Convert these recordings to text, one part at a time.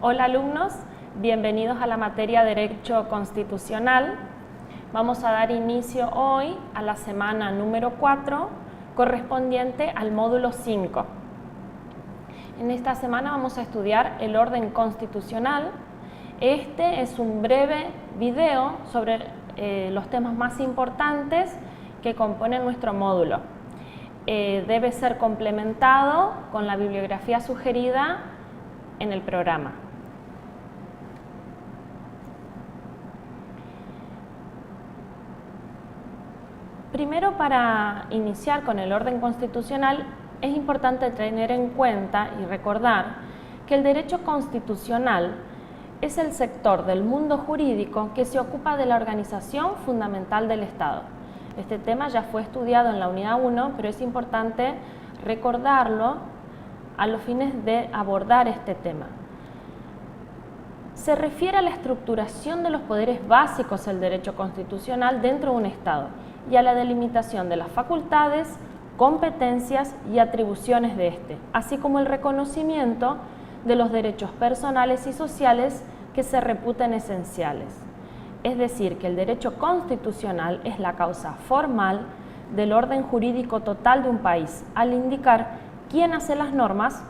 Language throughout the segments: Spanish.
Hola alumnos, bienvenidos a la materia Derecho Constitucional. Vamos a dar inicio hoy a la semana número 4, correspondiente al módulo 5. En esta semana vamos a estudiar el orden constitucional. Este es un breve video sobre los temas más importantes que componen nuestro módulo. Debe ser complementado con la bibliografía sugerida en el programa. Primero, para iniciar con el orden constitucional, es importante tener en cuenta y recordar que el derecho constitucional es el sector del mundo jurídico que se ocupa de la organización fundamental del Estado. Este tema ya fue estudiado en la unidad 1, pero es importante recordarlo a los fines de abordar este tema. Se refiere a la estructuración de los poderes básicos del derecho constitucional dentro de un Estado y a la delimitación de las facultades, competencias y atribuciones de éste, así como el reconocimiento de los derechos personales y sociales que se reputen esenciales. Es decir, que el derecho constitucional es la causa formal del orden jurídico total de un país, al indicar quién hace las normas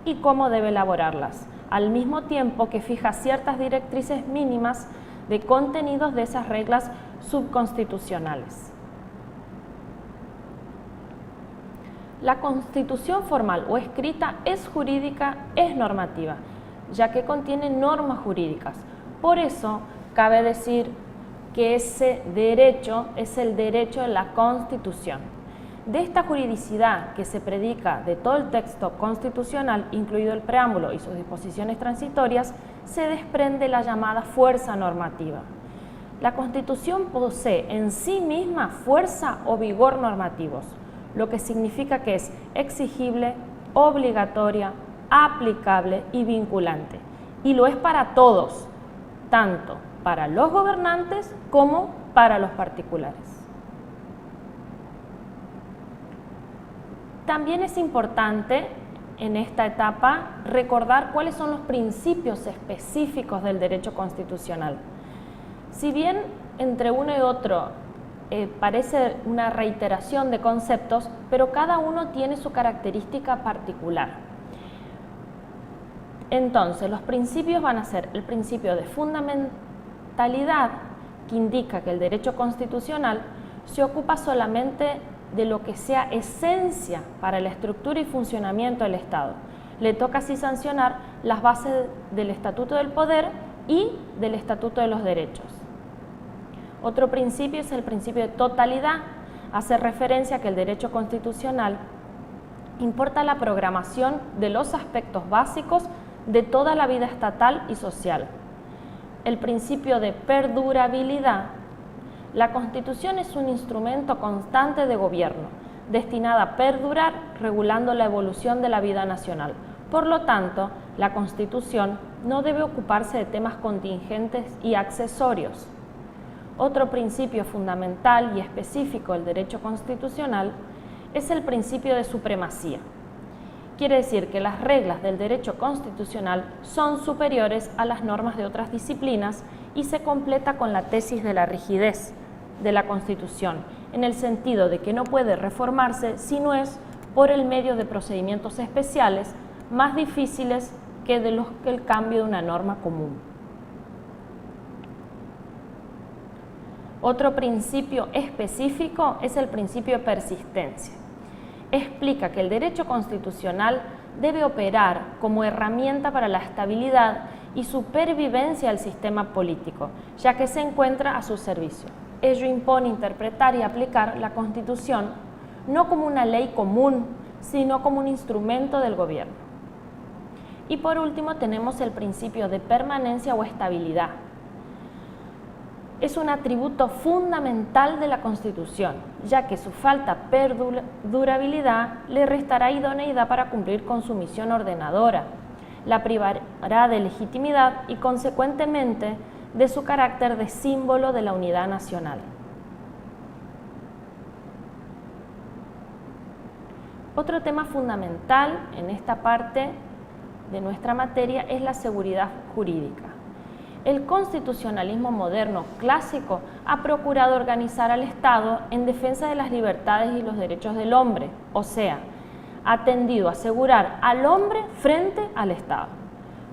y cómo debe elaborarlas, al mismo tiempo que fija ciertas directrices mínimas de contenidos de esas reglas subconstitucionales. La constitución formal o escrita es jurídica, es normativa, ya que contiene normas jurídicas. Por eso, cabe decir que ese derecho es el derecho de la Constitución. De esta juridicidad que se predica de todo el texto constitucional, incluido el preámbulo y sus disposiciones transitorias, se desprende la llamada fuerza normativa. La Constitución posee en sí misma fuerza o vigor normativos, lo que significa que es exigible, obligatoria, aplicable y vinculante. Y lo es para todos, tanto para los gobernantes como para los particulares. También es importante en esta etapa recordar cuáles son los principios específicos del derecho constitucional. Si bien entre uno y otro parece una reiteración de conceptos, pero cada uno tiene su característica particular. Entonces, los principios van a ser el principio de fundamentalidad, que indica que el derecho constitucional se ocupa solamente de lo que sea esencia para la estructura y funcionamiento del Estado. Le toca así sancionar las bases del Estatuto del Poder y del Estatuto de los Derechos. Otro principio es el principio de totalidad. Hace referencia a que el derecho constitucional importa la programación de los aspectos básicos de toda la vida estatal y social. El principio de perdurabilidad. La Constitución es un instrumento constante de gobierno, destinada a perdurar regulando la evolución de la vida nacional. Por lo tanto, la Constitución no debe ocuparse de temas contingentes y accesorios. Otro principio fundamental y específico del derecho constitucional es el principio de supremacía. Quiere decir que las reglas del derecho constitucional son superiores a las normas de otras disciplinas y se completa con la tesis de la rigidez de la Constitución, en el sentido de que no puede reformarse si no es por el medio de procedimientos especiales más difíciles que el cambio de una norma común. Otro principio específico es el principio de persistencia. Explica que el derecho constitucional debe operar como herramienta para la estabilidad y supervivencia del sistema político, ya que se encuentra a su servicio. Ello impone interpretar y aplicar la Constitución no como una ley común, sino como un instrumento del gobierno. Y por último tenemos el principio de permanencia o estabilidad. Es un atributo fundamental de la Constitución, ya que su falta perdurabilidad le restará idoneidad para cumplir con su misión ordenadora, la privará de legitimidad y, consecuentemente, de su carácter de símbolo de la unidad nacional. Otro tema fundamental en esta parte de nuestra materia es la seguridad jurídica. El constitucionalismo moderno clásico ha procurado organizar al Estado en defensa de las libertades y los derechos del hombre, o sea, ha tendido a asegurar al hombre frente al Estado.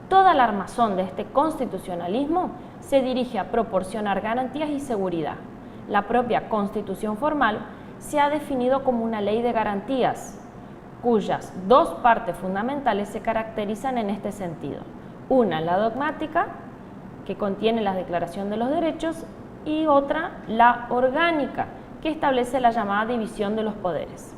Toda la armazón de este constitucionalismo se dirige a proporcionar garantías y seguridad. La propia Constitución formal se ha definido como una ley de garantías, cuyas dos partes fundamentales se caracterizan en este sentido. Una, la dogmática, que contiene la Declaración de los Derechos, y otra, la orgánica, que establece la llamada división de los poderes.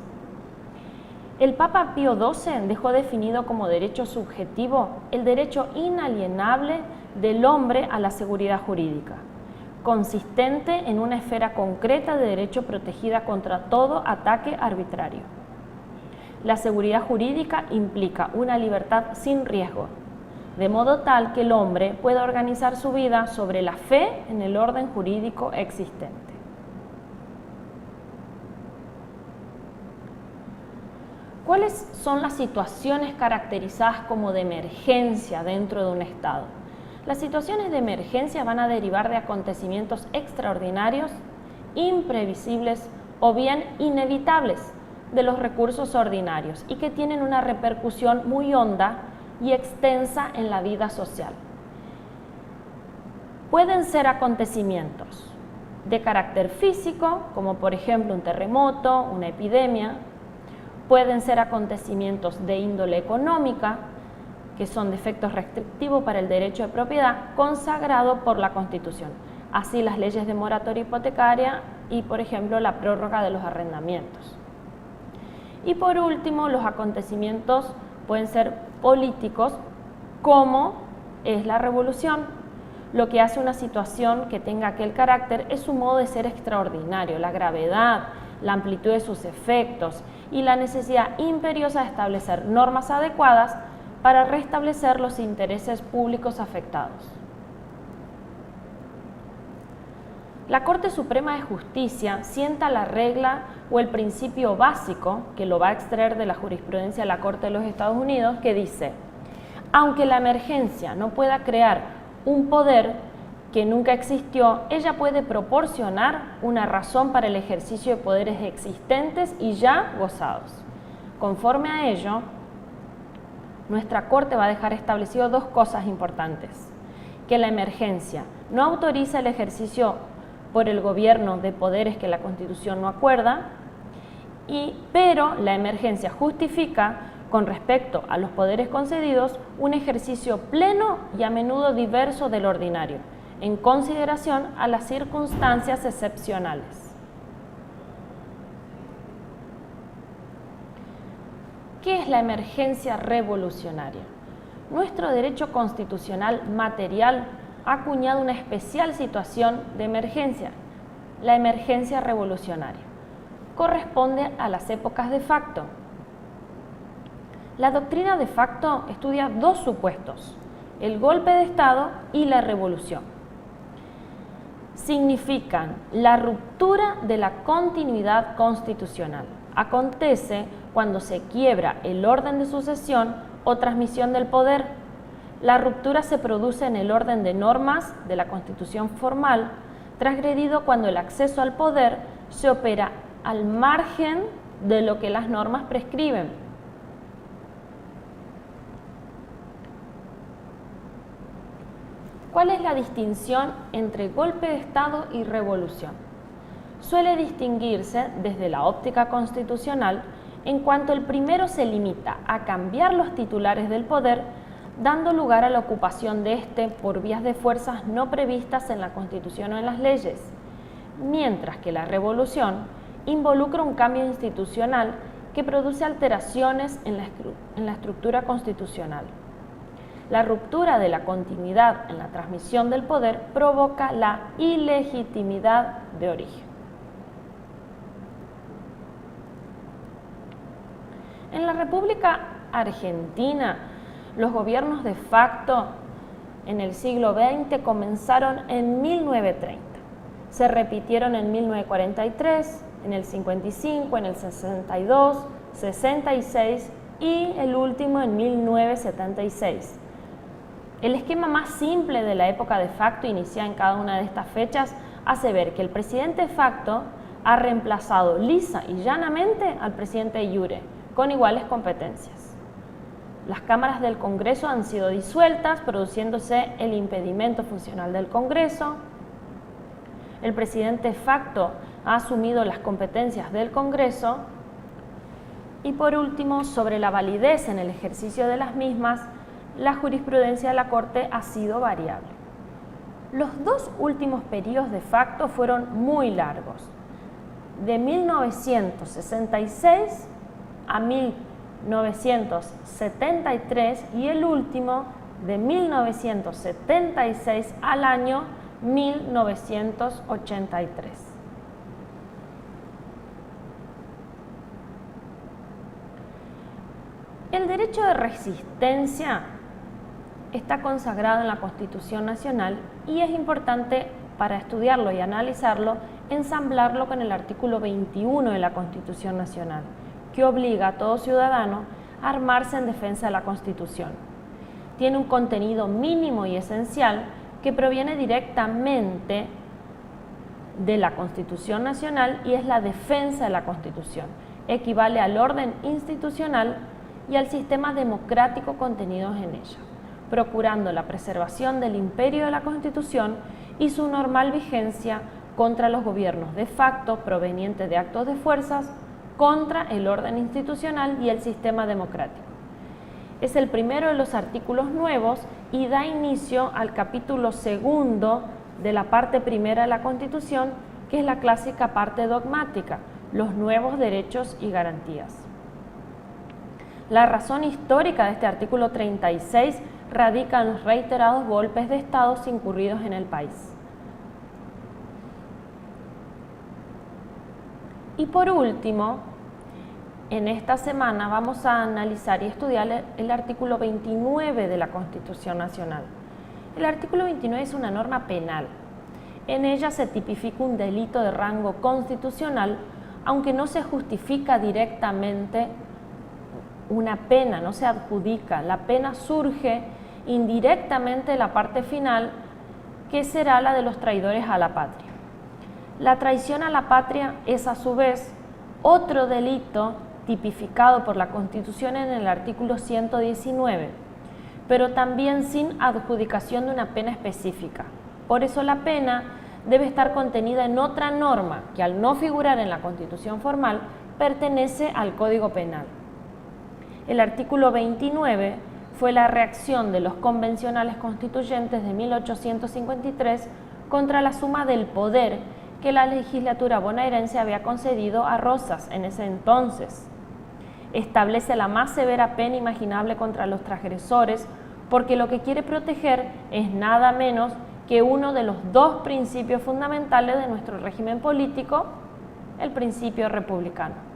El Papa Pío XII dejó definido como derecho subjetivo el derecho inalienable del hombre a la seguridad jurídica, consistente en una esfera concreta de derecho protegida contra todo ataque arbitrario. La seguridad jurídica implica una libertad sin riesgo, de modo tal que el hombre pueda organizar su vida sobre la fe en el orden jurídico existente. ¿Cuáles son las situaciones caracterizadas como de emergencia dentro de un Estado? Las situaciones de emergencia van a derivar de acontecimientos extraordinarios, imprevisibles o bien inevitables de los recursos ordinarios y que tienen una repercusión muy honda y extensa en la vida social. Pueden ser acontecimientos de carácter físico, como por ejemplo un terremoto, una epidemia. Pueden ser acontecimientos de índole económica, que son de efectos restrictivos para el derecho de propiedad consagrado por la Constitución. Así las leyes de moratoria hipotecaria y, por ejemplo, la prórroga de los arrendamientos. Y por último, los acontecimientos pueden ser políticos, como es la revolución. Lo que hace una situación que tenga aquel carácter es su modo de ser extraordinario, la gravedad, la amplitud de sus efectos y la necesidad imperiosa de establecer normas adecuadas para restablecer los intereses públicos afectados. La Corte Suprema de Justicia sienta la regla o el principio básico, que lo va a extraer de la jurisprudencia de la Corte de los Estados Unidos, que dice: aunque la emergencia no pueda crear un poder que nunca existió, ella puede proporcionar una razón para el ejercicio de poderes existentes y ya gozados. Conforme a ello, nuestra Corte va a dejar establecido dos cosas importantes: que la emergencia no autoriza el ejercicio por el gobierno de poderes que la Constitución no acuerda, pero la emergencia justifica, con respecto a los poderes concedidos, un ejercicio pleno y a menudo diverso del ordinario, en consideración a las circunstancias excepcionales. ¿Qué es la emergencia revolucionaria? Nuestro derecho constitucional material ha acuñado una especial situación de emergencia, la emergencia revolucionaria. Corresponde a las épocas de facto. La doctrina de facto estudia dos supuestos: el golpe de Estado y la revolución. Significan la ruptura de la continuidad constitucional. Acontece cuando se quiebra el orden de sucesión o transmisión del poder. La ruptura se produce en el orden de normas de la Constitución formal, transgredido cuando el acceso al poder se opera al margen de lo que las normas prescriben. ¿Cuál es la distinción entre golpe de Estado y revolución? Suele distinguirse desde la óptica constitucional en cuanto el primero se limita a cambiar los titulares del poder, dando lugar a la ocupación de éste por vías de fuerzas no previstas en la Constitución o en las leyes, mientras que la revolución involucra un cambio institucional que produce alteraciones en la estructura constitucional. La ruptura de la continuidad en la transmisión del poder provoca la ilegitimidad de origen. En la República Argentina, los gobiernos de facto en el siglo XX comenzaron en 1930, se repitieron en 1943, en el 55, en el 62, 66 y el último en 1976. El esquema más simple de la época de facto iniciada en cada una de estas fechas hace ver que el presidente de facto ha reemplazado lisa y llanamente al presidente de iure, con iguales competencias. Las cámaras del Congreso han sido disueltas, produciéndose el impedimento funcional del Congreso. El presidente de facto ha asumido las competencias del Congreso. Y por último, sobre la validez en el ejercicio de las mismas, la jurisprudencia de la Corte ha sido variable. Los dos últimos periodos de facto fueron muy largos, de 1966 a 1973 y el último de 1976 al año 1983. El derecho de resistencia está consagrado en la Constitución Nacional y es importante para estudiarlo y analizarlo, ensamblarlo con el artículo 21 de la Constitución Nacional, que obliga a todo ciudadano a armarse en defensa de la Constitución. Tiene un contenido mínimo y esencial que proviene directamente de la Constitución Nacional y es la defensa de la Constitución. Equivale al orden institucional y al sistema democrático contenidos en ella, procurando la preservación del imperio de la Constitución y su normal vigencia contra los gobiernos de facto provenientes de actos de fuerzas, contra el orden institucional y el sistema democrático. Es el primero de los artículos nuevos y da inicio al capítulo segundo de la parte primera de la Constitución, que es la clásica parte dogmática, los nuevos derechos y garantías. La razón histórica de este artículo 36 radica en los reiterados golpes de Estado incurridos en el país. Y por último, en esta semana vamos a analizar y estudiar el artículo 29 de la Constitución Nacional. El artículo 29 es una norma penal. En ella se tipifica un delito de rango constitucional, aunque no se justifica directamente una pena, no se adjudica. La pena surge indirectamente de la parte final, que será la de los traidores a la patria. La traición a la patria es a su vez otro delito tipificado por la Constitución en el artículo 119, pero también sin adjudicación de una pena específica. Por eso la pena debe estar contenida en otra norma que, al no figurar en la Constitución formal, pertenece al Código Penal. El artículo 29 fue la reacción de los convencionales constituyentes de 1853 contra la suma del poder que la legislatura bonaerense había concedido a Rosas en ese entonces. Establece la más severa pena imaginable contra los transgresores, porque lo que quiere proteger es nada menos que uno de los dos principios fundamentales de nuestro régimen político, el principio republicano.